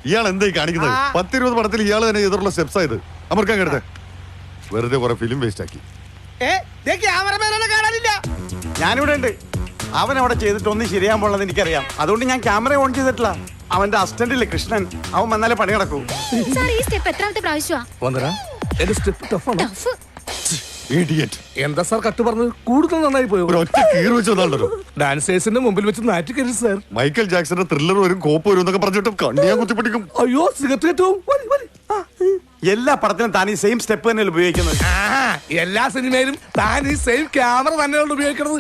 ഇയാൾ എന്തായി കാണിക്കുന്നത്? 10-20 പടത്തിൽ ഇയാൾ തന്നെ എതിർള്ള സ്റ്റെപ്സ് ആയത്. അമർക്കാൻ കേട്ടത് വെറുതെ കുറെ ഫിലിം വേസ്റ്റ് ആക്കി. ഞാനിവിടെ ഉണ്ട്. അവൻ അവിടെ ചെയ്തിട്ട് ഒന്നും ശരിയാൻ പോണെന്ന് എനിക്കറിയാം. അതുകൊണ്ട് ഞാൻ ക്യാമറ ഓൺ ചെയ്തിട്ടില്ല. അവന്റെ അസിസ്റ്റന്റില്ലേ കൃഷ്ണൻ, അവൻ വന്നാലേ പണി നടക്കൂ. എന്താ സാർ കട്ട് പറഞ്ഞത്? കൂടുതൽ നന്നായി പോയോ? ഡാൻസേഴ്സിന്റെ മുമ്പിൽ വെച്ച് നാറ്റിക്കരുത് സാർ. മൈക്കൽ ജാക്സന്റെ ത്രില്ലർ വരും, കോപ്പ് വരും എന്നൊക്കെ പറഞ്ഞിട്ട് കണ്ണിയാ കുത്തിപ്പിടിക്കും. അയ്യോ സിഗരറ്റ്. എല്ലാ പടത്തിലും താൻ ഈ സെയിം സ്റ്റെപ്പ് തന്നെയാണ് ഉപയോഗിക്കുന്നത്. എല്ലാ സിനിമയിലും താൻ ഈ സെയിം ക്യാമറ തന്നെയാണ് ഉപയോഗിക്കുന്നത്.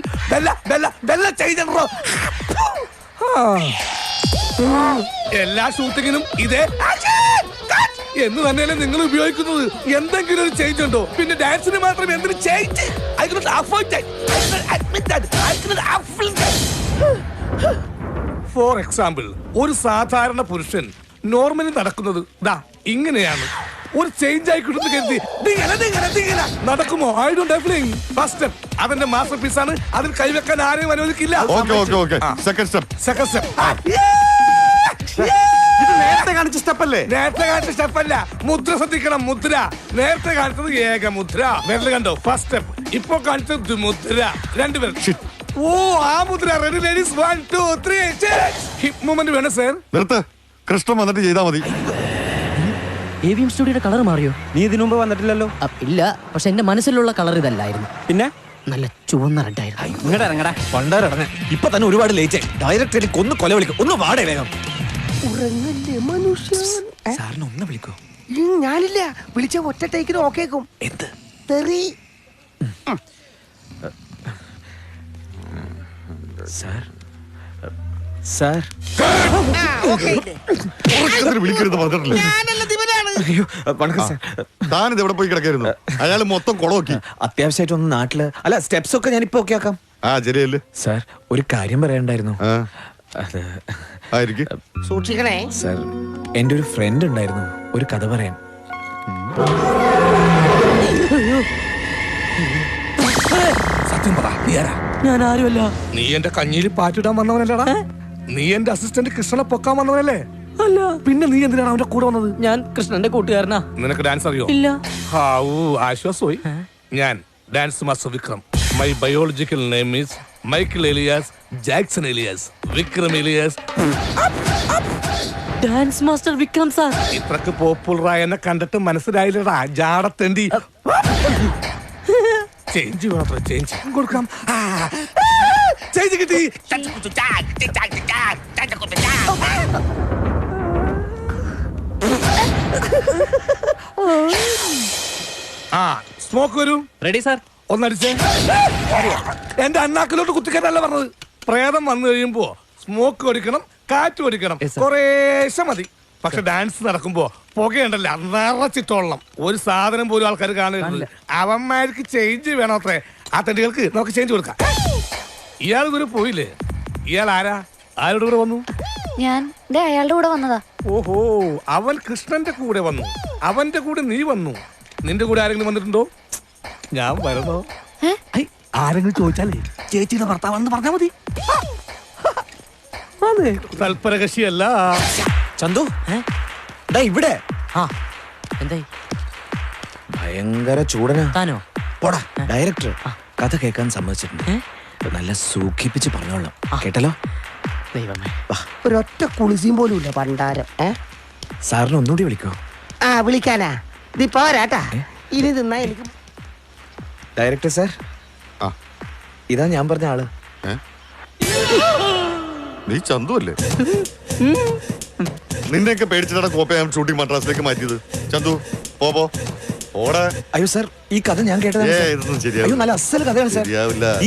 എല്ലാ ഷൂട്ടിങ്ങിനും ഇതേ എന്ന് തന്നെയല്ലേ നിങ്ങൾ ഉപയോഗിക്കുന്നത്. എന്തെങ്കിലും ഒരു ചേഞ്ച് ഉണ്ടോ? പിന്നെ ഡാൻസിന് മാത്രം എന്തൊരു ചേഞ്ച്? ഫോർ എക്സാമ്പിൾ, ഒരു സാധാരണ പുരുഷൻ നോർമലി നടക്കുന്നത് ദാ ഇങ്ങനെയാണ്. ഒരു ചേഞ്ച് ആയി കിട്ടുന്നു കരുതി നടക്കുമോ? I don't have feeling. First step അതിന്റെ മാസ്റ്റർ പീസ് ആണ്. അതിൽ കൈവെക്കാൻ ആരെയും അനുവദിക്കില്ല. Second step. നേരത്തെ കാണിച്ച സ്റ്റെപ്പ് അല്ലേ? നേരത്തെ കാണിച്ച സ്റ്റെപ്പ് അല്ല, മുദ്ര ശ്രദ്ധിക്കണം. മുദ്ര നേരത്തെ കാണിച്ചത് ഏക മുദ്ര, വിരൽ കണ്ടോ? First step. ഇപ്പൊ കാണിച്ചത് മുദ്ര, രണ്ടുപേർ. ഓ ആ മുദ്ര. റെഡി ലേഡീസ്, 1 2 3 ഹിപ്പ് മൂവ്മെന്റ് വേണം സാർ. നിർത്ത്. കൃഷ്ണൻ വന്നിട്ട് ചെയ്താൽ മതി. AVM സ്റ്റുഡിയോയുടെ കളർ മാറിയോ? നീ ഇതിനു മുമ്പ് വന്നിട്ടില്ലല്ലോ. ഇല്ല, പക്ഷെ എന്റെ മനസ്സിലുള്ള കളർ ഇതല്ലായിരുന്നു. പിന്നെ നല്ല ചുവന്ന റെഡായിരുന്നു. ഇങ്ങോട്ട് ഇറങ്ങടാ പണ്ടാരടനെ. ഇപ്പൊ തന്നെ ഒരുപാട് ലേറ്റ്. ഡയറക്ടറിൽ കൊന്നു കൊല വിളിക്കും. ഒന്ന് വാടേ വേഗം. സാറിന് ഒന്ന് വിളിക്കോ? ഞാനില്ല, വിളിച്ച ഒറ്റ ടേക്കിന് ഓക്കേക്കും. എന്ത് തെറി? സാർ സാർ വിളിക്കരുത് പറഞ്ഞിട്ടില്ല. താനിത് എവിടെ പോയി കിടക്കായിരുന്നു? അയാൾ മൊത്തം കുളമൊക്കി. അത്യാവശ്യമായിട്ട് ഒന്ന് നാട്ടില് അല്ല സ്റ്റെപ്സ് ഒക്കെ ഞാൻ ഇപ്പൊ ഓക്കെ ആക്കാം. ശരിയല്ലേ സാർ? ഒരു കാര്യം പറയണ്ടായിരുന്നു. അത് സൂക്ഷിക്കണേ സാർ. എന്റെ ഒരു ഫ്രണ്ട് ഉണ്ടായിരുന്നു, ഒരു കഥ പറയാൻ. സത്യം പറ, നീ ആരാ? ഞാൻ ആരുമല്ല. നീ എന്റെ കഞ്ഞിയിൽ പാറ്റിടാൻ വന്നവനല്ലടാ. നീ എന്റെ അസിസ്റ്റന്റ് കൃഷ്ണനെ പൊക്കാൻ വന്നവനല്ലേ? അല്ല. പിന്നെ നീ എന്തിനാണ് അവന്റെ കൂടെ വന്നത്? ഞാൻ കൃഷ്ണന്റെ കൂട്ടുകാരനാ. നിനക്ക് ഡാൻസ് അറിയോ? ഇല്ല. ആശ്വാസമായി. ഞാൻ dance master Vikram. My biological name is Michael alias Jackson alias Vikram alias. Dance master Vikram sir. ഇത്രക്ക് പോപ്പുലറായ എന്നെ കണ്ടിട്ട് മനസ്സിലായില്ലടാ ജാടത്തേണ്ടി. ചേഞ്ച് മാത്രം ചേഞ്ച് കൊടുക്കാം. ചേഞ്ച് കിട്ടി. സ്മോക്ക് വരൂ. Ready sir. ഒന്നടിച്ചേ. എന്റെ അണ്ണാക്കിലോട്ട് കുത്തിക്കാനല്ല പറഞ്ഞത്. പ്രേതം വന്നു കഴിയുമ്പോ സ്മോക്ക് ഓടിക്കണം, കാറ്റ് ഓടിക്കണം. കുറേശ്ശെ മതി. പക്ഷെ ഡാൻസ് നടക്കുമ്പോ പുകയുണ്ടല്ലോ നിറച്ചിട്ടോളണം. ഒരു സാധനം പോലും ആൾക്കാർ കാണുന്നില്ല. അവന്മാർക്ക് ചേഞ്ച് വേണം അത്രേ. ആ തണ്ടികൾക്ക് നമുക്ക് ചേഞ്ച് കൊടുക്കാം. ഇയാൾ ഇതുവരെ പോയില്ലേ? ഇയാൾ ആരാ? ആരുടെ കൂടെ വന്നു? ഞാൻ അയാളുടെ കൂടെ വന്നതാ. ഓഹോ, അവൻ കൃഷ്ണന്റെ കൂടെ വന്നു. അവന്റെ കൂടെ നീ വന്നു. നിന്റെ കൂടെ ആരെങ്കിലും വന്നിട്ടുണ്ടോ? ഞാൻ വരുന്നോ? ആരെങ്കിലും ചോദിച്ചാലേ ചേച്ചിയുടെ ഭർത്താവാണെന്ന് പറഞ്ഞാ മതി. തൽപരകശിയല്ല. ചന്തു ഇവിടെ എന്തായി? ഭയങ്കര ചൂടനാ. താനോ? പോടാ. ഡയറക്ടർ കഥ കേൾക്കാൻ സമ്മതിച്ചിട്ടുണ്ട്. നല്ല സൂഖിപ്പിച്ച് പറഞ്ഞോളാം. കേട്ടല്ലോ? ദൈവമേ, ഒരൊറ്റ കുളിസിയും പോലും ഇല്ല പണ്ടാരം. സാറിന് ഒന്നുകൂടി വിളിക്കോ? വിളിക്കാനാ? ഇത് പോരാട്ടാ. ഇനി തിന്നാ എനിക്ക്. ഡയറക്ടർ സാർ, ഇതാ ഞാൻ പറഞ്ഞ ആള്. നീ ചന്തു അല്ലേ? നിന്നെയൊക്കെ പേടിച്ചിട്ടാണ് കോപ്പയാൻ ഷൂട്ടിംഗ് മദ്രാസിലേക്ക് മാറ്റിയത്. ചന്തു പോ. അയ്യോ സാർ, ഈ കഥ ഞാൻ കേട്ടതാണ്. അയ്യോ നല്ല അസൽ കഥയാണ് സാർ.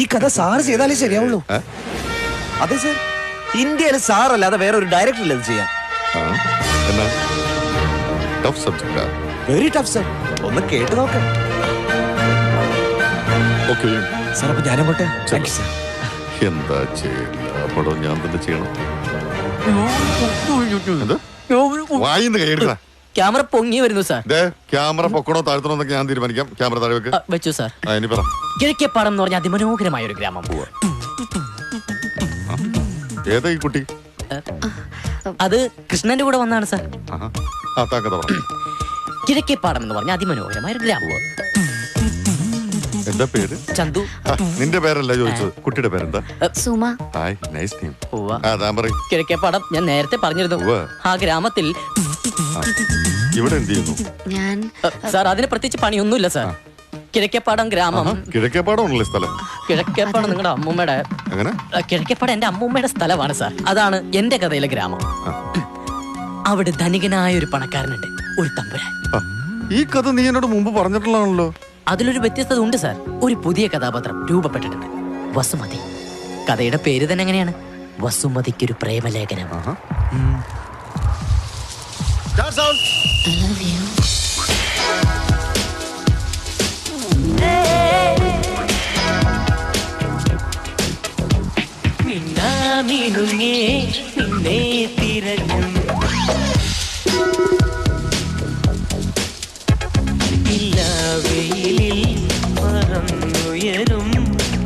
ഈ കഥ സാറ് ചെയ്താലേ ശരിയാവുള്ളൂ. അതെ സാർ, ഇന്ത്യയിൽ സാറല്ലാതെ വേറെ ഒരു ഡയറക്ടർ ഇല്ല ഇത് ചെയ്യാൻ. Very tough sir. ഒന്ന് കേട്ട് നോക്കാം. സാർ അപ്പൊ ഞാനങ്ങോട്ടെ. എന്താ ചെയ്യണം? ഞാൻ തന്നെ ചെയ്യണം. വായിന്ന് കൈയെടുക്ക. ക്യാമറ പൊങ്ങി വരുന്നു സാർ. ക്യാമറ പൊക്കണോ താഴ്ത്തണോ എന്നൊക്കെ ഞാൻ തീരുമാനിക്കാം. ക്യാമറ താഴെ വെക്ക്. വെച്ചു സാർ. ഇനി പറ. കിഴക്കേപ്പാടം എന്ന് പറഞ്ഞ അതിമനോഹരമായ ഒരു ഗ്രാമം. ഏതാ ഈ കുട്ടി? അത് കൃഷ്ണന്റെ കൂടെ വന്നാണ് സാർ. ആഹാ. ആ താ കഥ പറ. കിഴക്കേപ്പാടം എന്ന് പറഞ്ഞ അതിമനോഹരമായ ഒരു ഗ്രാമം. എന്താ പേര്? ചന്തു. നിന്റെ പേരല്ല ചോദിച്ചത്, കുട്ടിയുടെ പേരെന്താ? സുമ. Hi, nice name. ഉവ്വ. ആ താൻ പറയും. കിഴക്കേപ്പാടം ഞാൻ നേരത്തെ പറഞ്ഞിരുന്നു. ഉവ്വ. ആ ഗ്രാമത്തിൽ ഇവിടെ എന്ത് ചെയ്യുന്നു? ഞാൻ സാർ അതിന് പ്രത്യേകിച്ച് പണിയൊന്നുമില്ല സാർ. കിഴക്കേപ്പാടം ഗ്രാമം. കിഴക്കേപ്പാടമുള്ള സ്ഥലം. കിഴക്കേപ്പാടം നിങ്ങളുടെ അമ്മൂമ്മയുടെ അങ്ങനെ കിഴക്കേപ്പാടം എന്റെ അമ്മൂമ്മയുടെ സ്ഥലമാണ് സാർ. അതാണ് എന്റെ കഥയിലെ ഗ്രാമം. അവിടെ ധനികനായ ഒരു പണക്കാരനുണ്ട്, ഒരു തമ്പുരാൻ. ഈ കഥ നീ എന്നോട് മുമ്പ് പറഞ്ഞിട്ടുള്ളതാണല്ലോ. അതിലൊരു വ്യത്യസ്തത ഉണ്ട് സാർ. ഒരു പുതിയ കഥാപാത്രം രൂപപ്പെട്ടിട്ടുണ്ട്, വസുമതി. കഥയുടെ പേര് തന്നെ എങ്ങനെയാണ്? വസുമതിക്കൊരു പ്രേമലേഖനം. പറന്നുയരും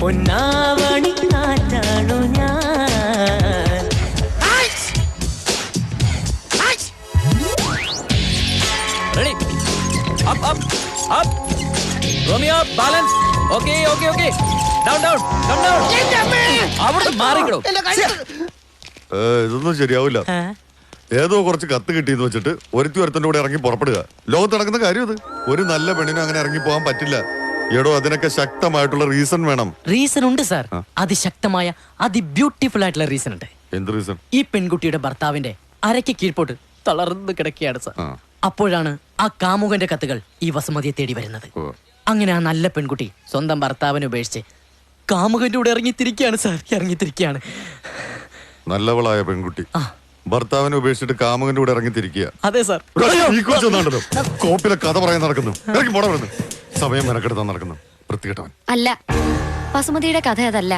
പൊന്നാവണി കാറ്റാണു ഞാൻ. ഇതൊന്നും ശരിയാവില്ല. ഏതോ കുറച്ച് കത്ത് കിട്ടിയെന്ന് വെച്ചിട്ട് ഒരുത്തന്റെ കൂടെ ഇറങ്ങി പുറപ്പെടുക. ലോകത്ത് നടക്കുന്ന കാര്യം ഇത്. ഒരു നല്ല പെണ്ണിനും അങ്ങനെ ഇറങ്ങി പോകാൻ പറ്റില്ല. എടോ, അതിനൊക്കെ ശക്തമായിട്ടുള്ള റീസൺ വേണം. റീസൺ ഉണ്ട് സാർ. അതിശക്തമായ അതിബ്യൂട്ടിഫുൾ ആയിട്ടുള്ള റീസൺ ഉണ്ട്. എന്ത് റീസൺ? ഈ പെൺകുട്ടിയുടെ ഭർത്താവിന്റെ അരയ്ക്ക് കീഴ്പോട്ട് തളർന്നു കിടക്കുകയാണ് സാർ. അപ്പോഴാണ് ആ കാമുകന്റെ കത്തുകൾ ഈ വസുമതിയെ തേടി വരുന്നത്. അങ്ങനെ ആ നല്ല പെൺകുട്ടി സ്വന്തം ഭർത്താവിനെ ഉപേക്ഷിച്ച് കാമുകന്റെ കൂടെ ഇറങ്ങിത്തിരിക്കുകയാണ് സാർ. ഇറങ്ങിത്തിരിക്കുകയാണ്. നല്ലവളായ പെൺകുട്ടി ഭർത്താവിനെ ഉപേക്ഷിച്ചിട്ട് കാമുകന്റെ കൂടെ ഇറങ്ങിത്തിരിക്കുക. അതെ സാർ. കോപ്പിലെ കഥ പറയാൻ നടക്കുന്നു. ഇറങ്ങി പോടാ വരുന്നു. സമയം മെനക്കെടുത്താൻ നടക്കുന്നു. വൃത്തികെട്ടവൻ. അല്ല, വസുമതിയുടെ കഥ അതല്ല.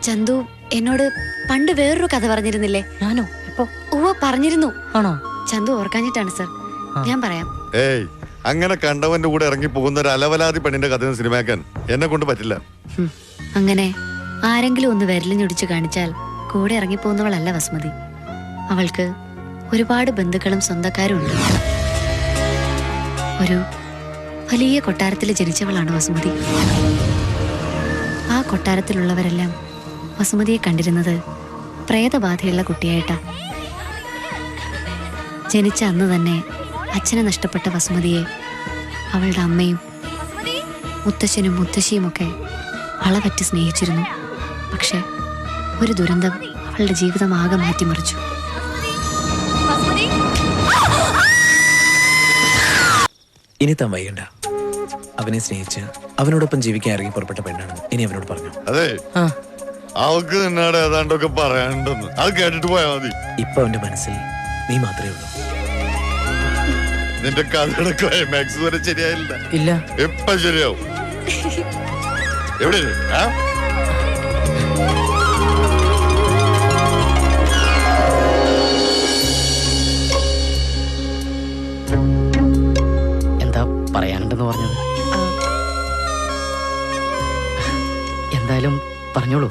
ചന്തു എന്നോട് പണ്ട് വേറൊരു കഥ പറഞ്ഞിരുന്നില്ലേ? ഞാനോ? എപ്പോ? ഉവ്വ, പറഞ്ഞിരുന്നു. ആണോ? ചന്തു ഓർക്കാഞ്ഞിട്ടാണ് സാർ. ഞാൻ പറയാം. ഏയ്, അങ്ങനെ കണ്ടവന്റെ കൂടെ ഇറങ്ങി പോകുന്ന ഒരു അലവലാതി പെണ്ണിന്റെ കഥ സിനിമയാക്കാൻ എന്നെ കൊണ്ട് പറ്റില്ല. അങ്ങനെ ആരെങ്കിലും ഒന്ന് വിരലിഞ്ഞൊടിച്ചു കാണിച്ചാൽ കൂടെ ഇറങ്ങിപ്പോകുന്നവളല്ല വസുമതി. അവൾക്ക് ഒരുപാട് ബന്ധുക്കളും സ്വന്തക്കാരും ഉണ്ട്. ഒരു വലിയ കൊട്ടാരത്തിൽ ജനിച്ചവളാണ് വസുമതി. ആ കൊട്ടാരത്തിലുള്ളവരെല്ലാം വസുമതിയെ കണ്ടിരുന്നത് പ്രേതബാധയുള്ള കുട്ടിയായിട്ടാ. ജനിച്ച അന്ന് തന്നെ അച്ഛനെ നഷ്ടപ്പെട്ട വസുമതിയെ അവളുടെ അമ്മയും മുത്തശ്ശനും മുത്തശ്ശിയുമൊക്കെ അളവറ്റ് സ്നേഹിച്ചിരുന്നു. പക്ഷെ ഒരു ദുരന്തം അവളുടെ ജീവിതം ആകെ മാറ്റിമറിച്ചു. ഇനി താൻ വൈകണ്ട. അവനെ സ്നേഹിച്ച് അവനോടൊപ്പം ജീവിക്കാൻ ഇറങ്ങി പുറപ്പെട്ട പെണ്ണാണെന്ന് ഇനി അവനോട് പറഞ്ഞു. അതെ, അവൾക്ക് നിന്നോട് ഏതാണ്ടൊക്കെ പറയാനുണ്ടെന്ന്. അത് കേട്ടിട്ട് പോയാ മതി. ഇപ്പൊ അവന്റെ മനസ്സിൽ നീ മാത്രമേ ഉള്ളൂ. നിന്റെ കഥയുടെ ക്ലൈമാക്സ് വരെ ശരിയായില്ല. ഇല്ല, എപ്പ ശരിയാവും? എവിടെ? എന്താ പറയാനുണ്ടെന്ന് പറഞ്ഞത്? എന്തായാലും പറഞ്ഞോളൂ.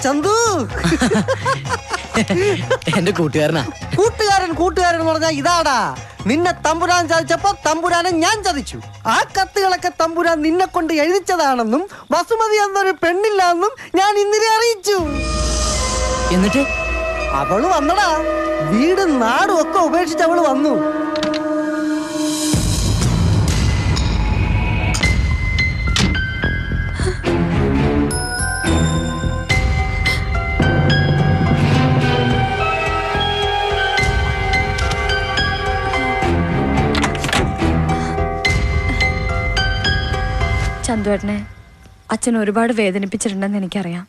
ചന്തു എന്റെ കൂട്ടുകാരനാ. കൂട്ടുകാരൻ എന്ന് പറഞ്ഞാ ഇതാടാ. നിന്നെ തമ്പുരാൻ ചതിച്ചപ്പോ തമ്പുരാനെ ഞാൻ ചതിച്ചു. ആ കത്തുകളൊക്കെ തമ്പുരാൻ നിന്നെ കൊണ്ട് എഴുതിച്ചതാണെന്നും വസുമതി എന്നൊരു പെണ്ണില്ലാന്നും ഞാൻ ഇന്നലെ അറിയിച്ചു. എന്നിട്ട് അവള് വന്നടാ. വീടും നാടും ഒക്കെ ഉപേക്ഷിച്ച് അവള് വന്നു. ചന്തുവേട്ടനെ അച്ഛൻ ഒരുപാട് വേദനിപ്പിച്ചിട്ടുണ്ടെന്ന് എനിക്കറിയാം.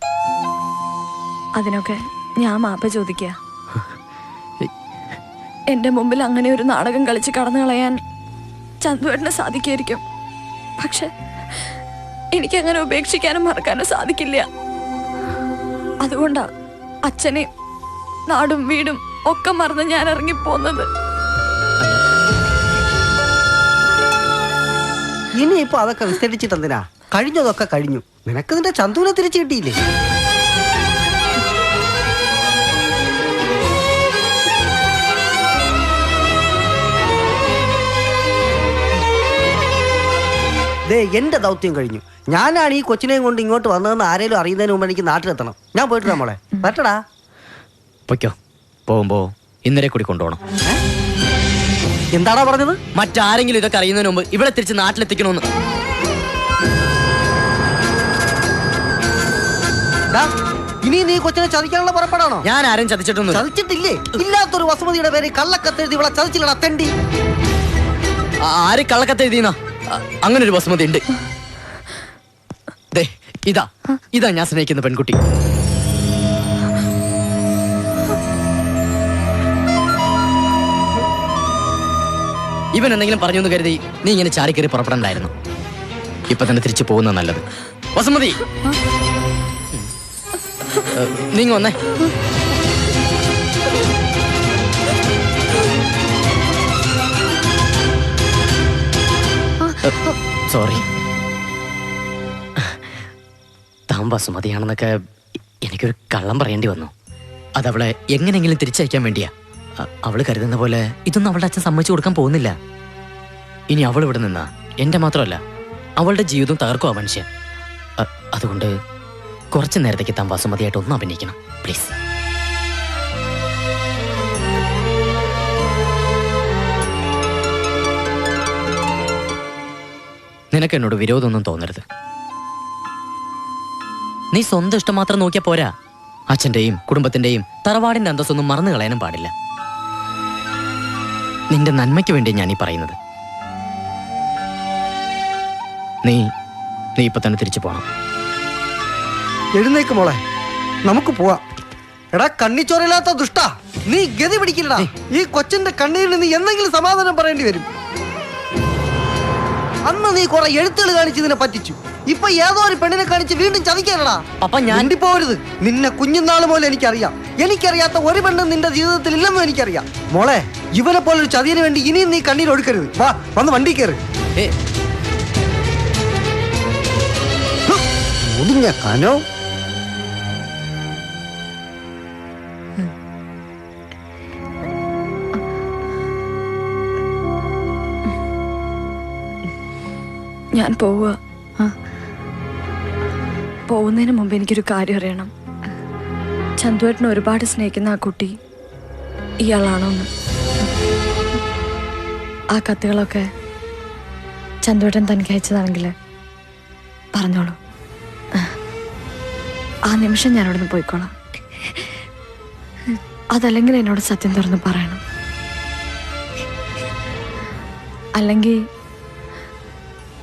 അതിനൊക്കെ ഞാൻ മാപ്പ് ചോദിക്കുക. എന്റെ മുമ്പിൽ അങ്ങനെ ഒരു നാടകം കളിച്ച് കടന്നു കളയാൻ ചന്തുവേട്ടന് സാധിക്കുമായിരിക്കും. പക്ഷെ എനിക്കങ്ങനെ ഉപേക്ഷിക്കാനും മറക്കാനും സാധിക്കില്ല. അതുകൊണ്ടാ അച്ഛനെ നാടും വീടും ഒക്കെ മറന്ന് ഞാൻ ഇറങ്ങിപ്പോന്നത്. ഇനിയിപ്പോ അതൊക്കെ വിസ്തരിച്ചിട്ടെന്തിനാ? കഴിഞ്ഞതൊക്കെ കഴിഞ്ഞു. നിനക്ക് നിന്റെ ചന്തുവിനെ തിരിച്ചു കിട്ടിയില്ലേ? ദേ എന്റെ ദൗത്യം കഴിഞ്ഞു. ഞാനാണ് ഈ കൊച്ചിനെയും കൊണ്ട് ഇങ്ങോട്ട് വന്നതെന്ന് ആരെങ്കിലും അറിയുന്നതിന് മുമ്പ് എനിക്ക് നാട്ടിലെത്തണം. ഞാൻ പോയിട്ട് നമ്മളെ പറ്റടാ. പൊയ്ക്കോ. പോകുമ്പോ ഇന്നലെ കൂടി കൊണ്ടുപോകണം. എന്താടാ പറഞ്ഞത്? മറ്റാരെങ്കിലും ഇതൊക്കെ അറിയുന്നതിന് മുമ്പ് ഇവിടെ തിരിച്ച് നാട്ടിലെത്തിക്കണമെന്ന്. ഇനി നീ കൊച്ചിനെ ചതിക്കാനുള്ള പുറപ്പെടാണോ? ഞാൻ ആരും ചതിച്ചിട്ടൊന്നും ചതിച്ചിട്ടില്ലേ? ഇല്ലാത്തൊരു വസുമതിയുടെ പേര് കള്ളക്കത്തെഴുതി ഇവിടെ ചതിച്ചില്ലടാ തെണ്ടി. ആര് കള്ളക്കത്തെഴുതിയെന്നാ? അങ്ങനെ ഒരു വസുമതി ഉണ്ട്. ഇതാ ഞാൻ സ്നേഹിക്കുന്ന പെൺകുട്ടി. ഇവൻ എന്തെങ്കിലും പറഞ്ഞു എന്ന് കരുതി നീ ഇങ്ങനെ ചാടിക്കേറി പുറപ്പെടണ്ടായിരുന്നു. ഇപ്പൊ തന്നെ തിരിച്ചു പോകുന്ന നല്ലത്. വസുമതി, നീങ്ങ വന്നേ. സോറി. താൻ വസുമതിയാണെന്നൊക്കെ എനിക്കൊരു കള്ളം പറയേണ്ടി വന്നു. അതവളെ എങ്ങനെയെങ്കിലും തിരിച്ചയക്കാൻ വേണ്ടിയാ. അവള് കരുതുന്ന പോലെ ഇതൊന്നും അവളുടെ അച്ഛൻ സമ്മതിച്ചു കൊടുക്കാൻ പോകുന്നില്ല. ഇനി അവൾ ഇവിടെ നിന്നാ എന്റെ മാത്രമല്ല അവളുടെ ജീവിതം തകർക്കും ആ മനുഷ്യൻ. അതുകൊണ്ട് കുറച്ചു നേരത്തേക്ക് താൻ വസുമതിയായിട്ട് ഒന്ന് അഭിനയിക്കണം പ്ലീസ്. നിനക്ക് എന്നോട് വിരോധമൊന്നും തോന്നരുത്. നീ സ്വന്തം ഇഷ്ടം മാത്രം നോക്കിയാ പോരാ. അച്ഛന്റെയും കുടുംബത്തിന്റെയും തറവാടിന്റെ അന്തസ്സൊന്നും മറന്നു കളയാനും പാടില്ല. നിന്റെ നന്മയ്ക്ക് വേണ്ടി ഞാൻ ഈ പറയുന്നത്. നീ ഇപ്പൊ തന്നെ തിരിച്ചു പോണം. എഴുന്നേക്ക് മോളെ, നമുക്ക് പോവാം. എടാ കണ്ണിച്ചോറില്ലാത്ത ദുഷ്ടാ, നീ ഗതി പിടിക്കില്ലടാ. ഈ കൊച്ചിന്റെ കണ്ണീരിൽ നീ എന്തെങ്കിലും സമാധാനം പറയേണ്ടി വരും. അന്ന് നീ കുറെ എഴുത്തുകൾ കാണിച്ച് ഇതിനെ പറ്റിച്ചു. ഇപ്പൊ ഏതോ ഒരു പെണ്ണിനെ കാണിച്ച് വീണ്ടും ചതിക്കാനടാ. അപ്പൊ ഞാൻ പോരുത്. നിന്നെ കുഞ്ഞുനാള് പോലെ എനിക്കറിയാം. എനിക്കറിയാത്ത ഒരു പെണ്ണും നിന്റെ ജീവിതത്തിൽ ഇല്ലെന്നും എനിക്കറിയാം. മോളെ, ഇവനെ പോലൊരു ചതിയന് വേണ്ടി ഇനിയും നീ കണ്ണീർ ഒഴുക്കരുത്. വാ, വന്ന് വണ്ടി കയറി. മുടിഞ്ഞ കനോ. ഞാൻ പോവുക. പോകുന്നതിന് മുമ്പ് എനിക്കൊരു കാര്യം അറിയണം. ചന്തുവേട്ടനെ ഒരുപാട് സ്നേഹിക്കുന്ന ആ കുട്ടി ഇയാളാണോന്ന്. ആ കത്തുകളൊക്കെ ചന്തുവേട്ടൻ തനിക്ക് അയച്ചതാണെങ്കിൽ പറഞ്ഞോളൂ. ആ നിമിഷം ഞാൻ അവിടെ നിന്ന് പോയിക്കോളാം. അതല്ലെങ്കിൽ എന്നോട് സത്യം തുറന്ന് പറയണം.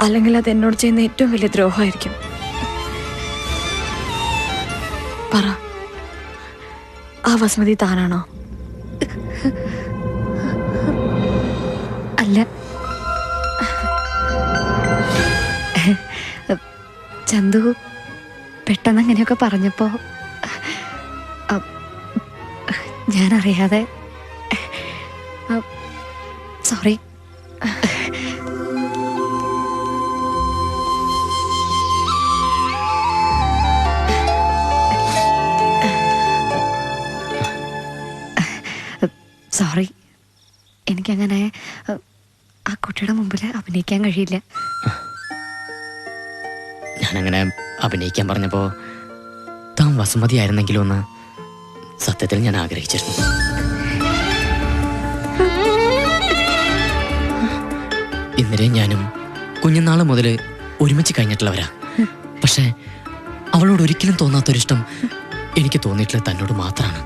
അല്ലെങ്കിൽ അത് എന്നോട് ചെയ്യുന്ന ഏറ്റവും വലിയ ദ്രോഹമായിരിക്കും. പറ, ആ വസുമതി താനാണോ? അല്ല, ചന്തു പെട്ടെന്ന് അങ്ങനെയൊക്കെ പറഞ്ഞപ്പോ ഞാനറിയാതെ സോറി. സോറി, എനിക്കങ്ങനെ ആ കുട്ടിയുടെ മുമ്പിൽ അഭിനയിക്കാൻ കഴിയില്ല. ഞാനങ്ങനെ അഭിനയിക്കാൻ പറഞ്ഞപ്പോ താൻ വസുമതിയായിരുന്നെങ്കിലും ഒന്ന് സത്യത്തിൽ ഞാൻ ആഗ്രഹിച്ചിരുന്നു. ഇന്നലെ ഞാനും കുഞ്ഞുനാള് മുതൽ ഒരുമിച്ച് കഴിഞ്ഞിട്ടുള്ളവരാ. പക്ഷെ അവളോട് ഒരിക്കലും തോന്നാത്തൊരിഷ്ടം എനിക്ക് തോന്നിയിട്ടുള്ളത് തന്നോട് മാത്രമാണ്.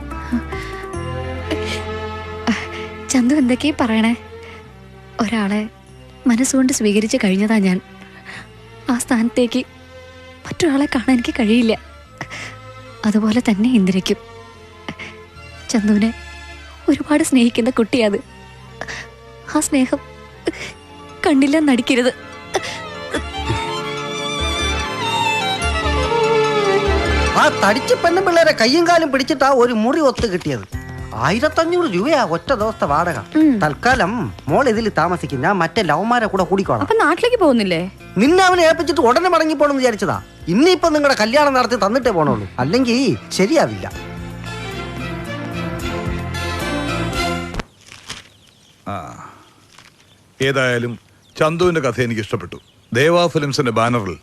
ചന്തു എന്തൊക്കെയാ പറയണേ? ഒരാളെ മനസ്സുകൊണ്ട് സ്വീകരിച്ച് കഴിഞ്ഞതാ ഞാൻ. ആ സ്ഥാനത്തേക്ക് മറ്റൊരാളെ കാണാൻ എനിക്ക് കഴിയില്ല. അതുപോലെ തന്നെ ഇന്ദിരയ്ക്കും. ചന്തുവിനെ ഒരുപാട് സ്നേഹിക്കുന്ന കുട്ടിയത്. ആ സ്നേഹം കണ്ടില്ല നടിക്കരുത്. ആ തടിച്ച പെണ്ണുപിള്ളേരെ കയ്യും കാലും പിടിച്ചിട്ടാ ഒരു മുറി ഒത്ത് കിട്ടിയത്. 1500 രൂപയാ ഒറ്റ ദിവസത്തെ വാടക. തൽക്കാലം മോൾ ഇതിൽ താമസിക്കും, ഞാൻ മറ്റേ ലവന്മാരെ കൂടെ കൂടിക്കോളാം. അപ്പൊ നാട്ടിലേക്ക് പോകുന്നില്ലേ? നിന്നെ അവനെ ഏൽപ്പിച്ചിട്ട് ഉടനെ മടങ്ങി പോണെന്ന് വിചാരിച്ചതാ. ഇന്നിപ്പം നിങ്ങളുടെ കല്യാണം നടത്തി തന്നിട്ടേ പോണുള്ളൂ, അല്ലെങ്കിൽ ശരിയാവില്ല. ഏതായാലും ചന്തുവിന്റെ കഥ എനിക്ക് ഇഷ്ടപ്പെട്ടു. ദേവാ ഫിലിംസിന്റെ ബാനറിൽ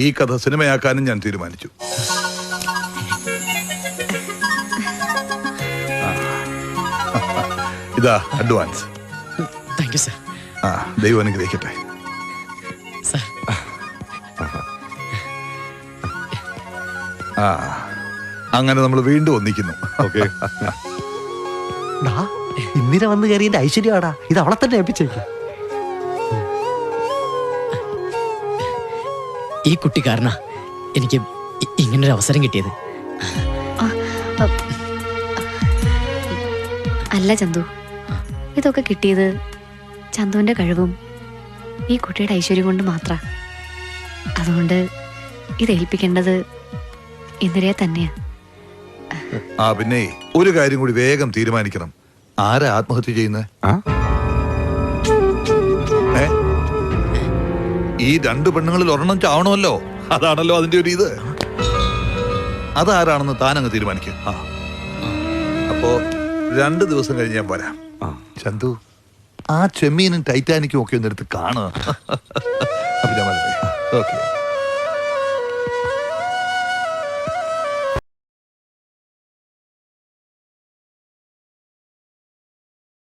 ഈ കഥ സിനിമയാക്കാനും ഞാൻ തീരുമാനിച്ചു. ഇതാ അഡ്വാൻസ്. ദൈവം അനുഗ്രഹിക്കട്ടെ. അങ്ങനെ നമ്മൾ വീണ്ടും ഒന്നിക്കുന്നു. ഇന്ദിര വന്ന് കയറി എന്റെ ഐശ്വര്യമാടാ, ഇത് അവളെ തന്നെ ഏൽപ്പിച്ചേക്കും. ഈ കുട്ടി കാരണ എനിക്ക് ഇങ്ങനൊരു അവസരം കിട്ടിയത്. അല്ല ചന്തു, ഇതൊക്കെ കിട്ടിയത് ചന്തുവിന്റെ കഴിവും ഈ കുട്ടിയുടെ ഐശ്വര്യം കൊണ്ട് മാത്രം. അതുകൊണ്ട് ഇത് ഏൽപ്പിക്കേണ്ടത് ഇന്ദിരയെ തന്നെയാ. പിന്നെ ഒരു കാര്യം കൂടി വേഗം തീരുമാനിക്കണം. ആരാ ആത്മഹത്യ ചെയ്യുന്നത്? ഈ 2 പെണ്ണുങ്ങളിൽ ഒരെണ്ണം ചാവണമല്ലോ. അതാണല്ലോ അതിന്റെ ഒരു ഇത്. അതാരാണെന്ന് താനങ്ങ് തീരുമാനിക്കും. അപ്പോ 2 ദിവസം കഴിഞ്ഞ് ഞാൻ വരാം. ചന്തു, ആ ചെമ്മീനും ടൈറ്റാനിക്കും ഒക്കെ ഒന്നെടുത്ത് കാണുക.